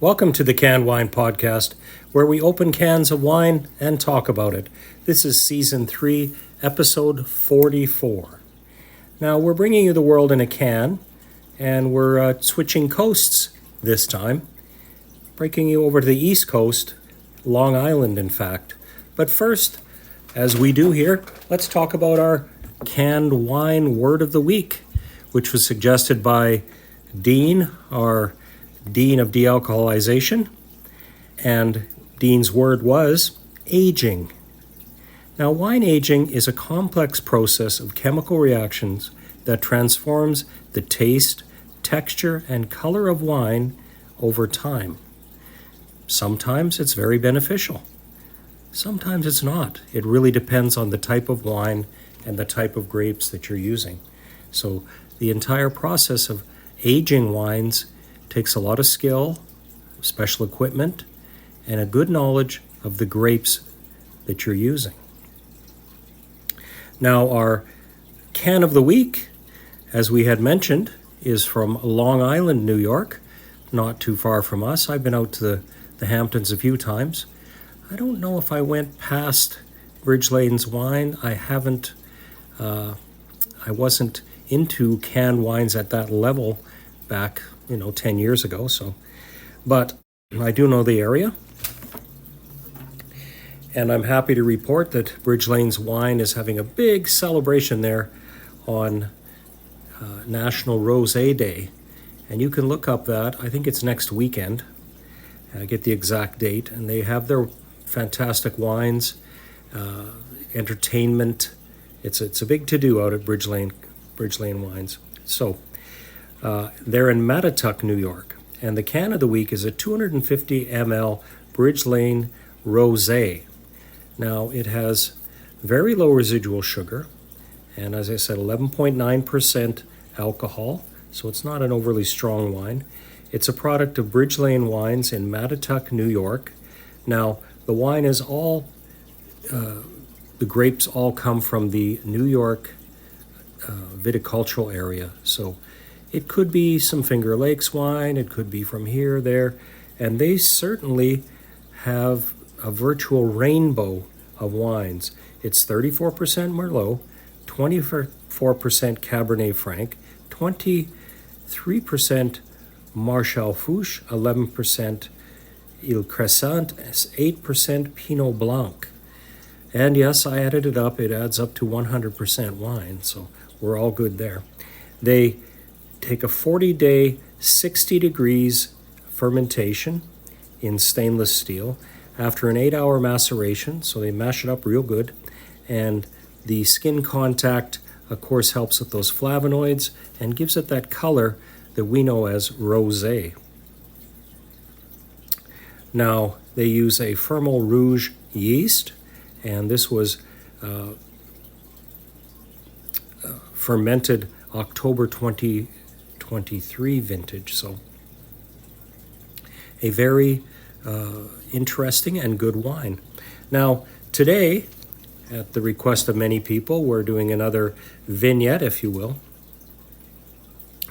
Welcome to the Canned Wine Podcast, where we open cans of wine and talk about it. This is Season 3, Episode 44. Now, we're bringing you the world in a can, and we're switching coasts this time, breaking you over to the East Coast, Long Island, in fact. But first, as we do here, let's talk about our canned wine word of the week, which was suggested by Dean, our Dean of De-alcoholization, and Dean's word was aging. Now, wine aging is a complex process of chemical reactions that transforms the taste, texture, and color of wine over time. Sometimes it's very beneficial. Sometimes it's not. It really depends on the type of wine and the type of grapes that you're using. So the entire process of aging wines takes a lot of skill, special equipment, and a good knowledge of the grapes that you're using. Now, our can of the week, as we had mentioned, is from Long Island, New York, not too far from us. I've been out to the Hamptons a few times. I don't know if I went past Bridge Lane's wine. I wasn't into canned wines at that level back 10 years ago. But I do know the area. And I'm happy to report that Bridge Lane's wine is having a big celebration there on National Rosé Day. And you can look up that. I think it's next weekend. Get the exact date. And they have their fantastic wines, entertainment. It's a big to-do out at Bridge Lane Wines. So they're in Mattituck, New York, and the can of the week is a 250 ml Bridge Lane Rosé. Now, it has very low residual sugar, and as I said, 11.9% alcohol, so it's not an overly strong wine. It's a product of Bridge Lane Wines in Mattituck, New York. Now, the wine is the grapes all come from the New York viticultural area, so it could be some Finger Lakes wine, it could be from here, there, and they certainly have a virtual rainbow of wines. It's 34% Merlot, 24% Cabernet Franc, 23% Marchal Fouche, 11% Il Crescent, 8% Pinot Blanc. And yes, I added it up. It adds up to 100% wine, so we're all good there. They take a 40-day, 60 degrees fermentation in stainless steel after an 8-hour maceration, so they mash it up real good. And the skin contact, of course, helps with those flavonoids and gives it that color that we know as rosé. Now, they use a Fermel Rouge yeast, and this was fermented October 2023 vintage, so a very interesting and good wine. Now, today, at the request of many people, we're doing another vignette, if you will,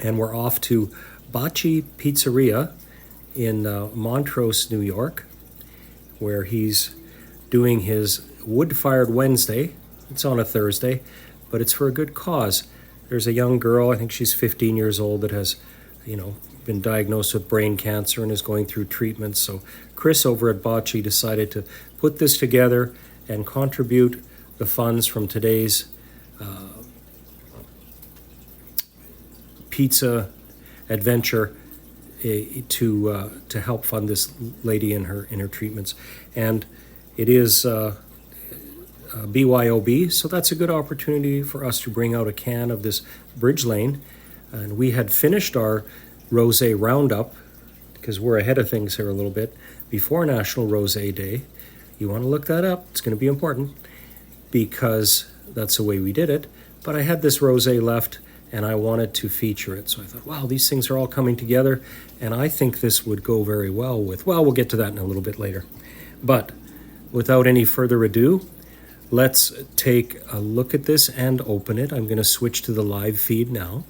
and we're off to Baci Pizzaria in Montrose, New York, where he's doing his Wood-Fired Wednesday. It's on a Thursday, but it's for a good cause. There's a young girl, I think she's 15 years old, that has, been diagnosed with brain cancer and is going through treatment. So Chris over at Baci decided to put this together and contribute the funds from today's pizza adventure to help fund this lady in her treatments. And it is BYOB, so that's a good opportunity for us to bring out a can of this Bridge Lane. And we had finished our Rosé Roundup, because we're ahead of things here a little bit, before National Rosé Day. You want to look that up. It's going to be important because that's the way we did it. But I had this rosé left, and I wanted to feature it. So I thought, wow, these things are all coming together, and I think this would go very well with, we'll get to that in a little bit later. But without any further ado, let's take a look at this and open it. I'm going to switch to the live feed now.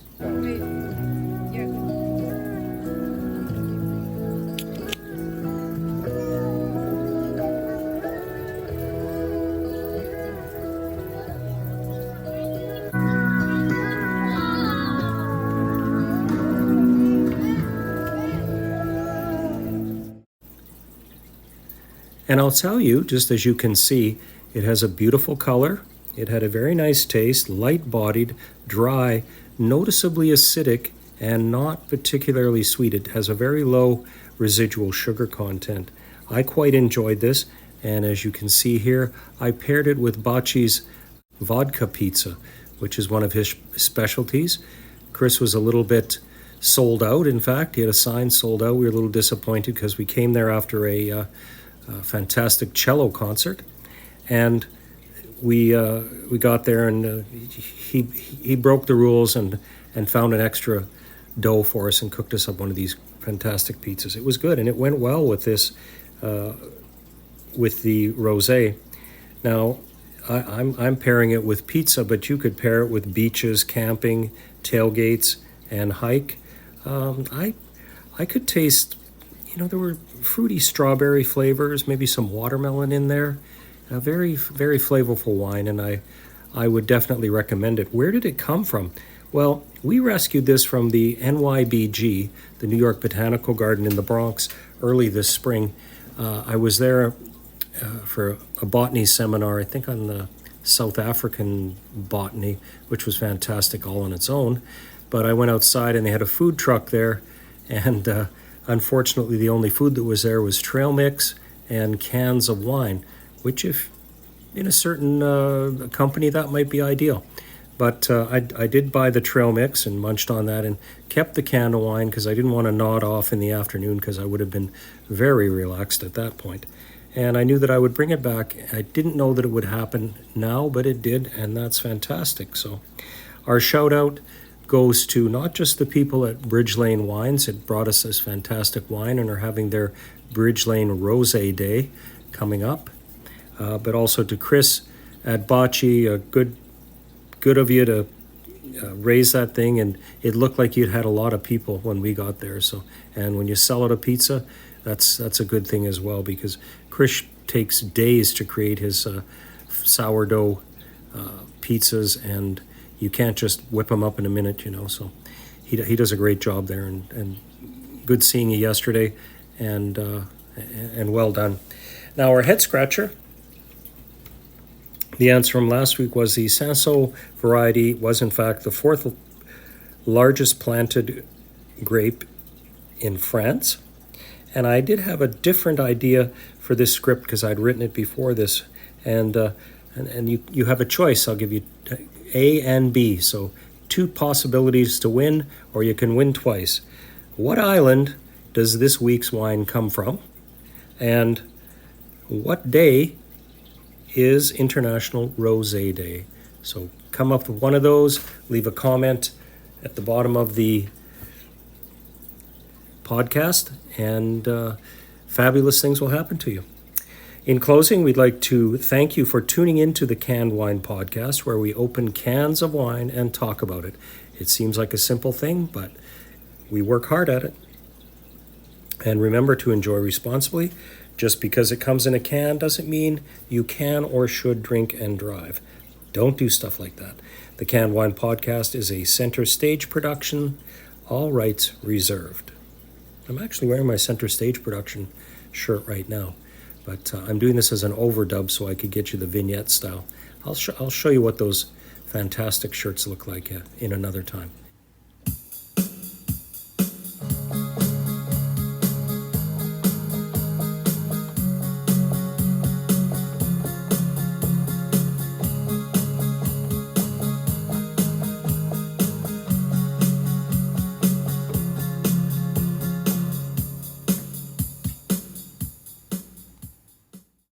And I'll tell you, just as you can see, it has a beautiful color. It had a very nice taste, light-bodied, dry, noticeably acidic, and not particularly sweet. It has a very low residual sugar content. I quite enjoyed this, and as you can see here, I paired it with Baci's vodka pizza, which is one of his specialties. Chris was a little bit sold out. In fact, he had a sign sold out. We were a little disappointed because we came there after a fantastic cello concert, and we got there, and he broke the rules and found an extra dough for us and cooked us up one of these fantastic pizzas. It was good, and it went well with this with the rosé. Now, I'm pairing it with pizza, but you could pair it with beaches, camping, tailgates, and hike. I could taste, there were fruity strawberry flavors, maybe some watermelon in there. A very, very flavorful wine, and I would definitely recommend it. Where did it come from? Well, we rescued this from the NYBG, the New York Botanical Garden in the Bronx, early this spring. I was there for a botany seminar, I think on the South African botany, which was fantastic all on its own. But I went outside and they had a food truck there, and unfortunately the only food that was there was trail mix and cans of wine, which if in a certain company that might be ideal. But I did buy the trail mix and munched on that and kept the can of wine because I didn't want to nod off in the afternoon because I would have been very relaxed at that point. And I knew that I would bring it back. I didn't know that it would happen now, but it did, and that's fantastic. So our shout out goes to not just the people at Bridge Lane Wines that brought us this fantastic wine and are having their Bridge Lane Rosé Day coming up, but also to Chris at Baci. Good of you to raise that thing, and it looked like you'd had a lot of people when we got there. So, and when you sell out a pizza, that's a good thing as well, because Chris takes days to create his sourdough pizzas, and you can't just whip them up in a minute, So he does a great job there, and good seeing you yesterday, and well done. Now our head scratcher. The answer from last week was the Sanso variety was in fact the fourth largest planted grape in France. And I did have a different idea for this script because I'd written it before this. And you have a choice. I'll give you A and B. So 2 possibilities to win, or you can win twice. What island does this week's wine come from? And what day is International Rosé Day? So come up with one of those, leave a comment at the bottom of the podcast, and fabulous things will happen to you. In closing, we'd like to thank you for tuning into the Canned Wine Podcast, where we open cans of wine and talk about it. It seems like a simple thing, but we work hard at it. And remember to enjoy responsibly. Just because it comes in a can doesn't mean you can or should drink and drive. Don't do stuff like that. The Canned Wine Podcast is a Center Stage production, all rights reserved. I'm actually wearing my Center Stage production shirt right now, but I'm doing this as an overdub so I could get you the vignette style. I'll show you what those fantastic shirts look like in another time.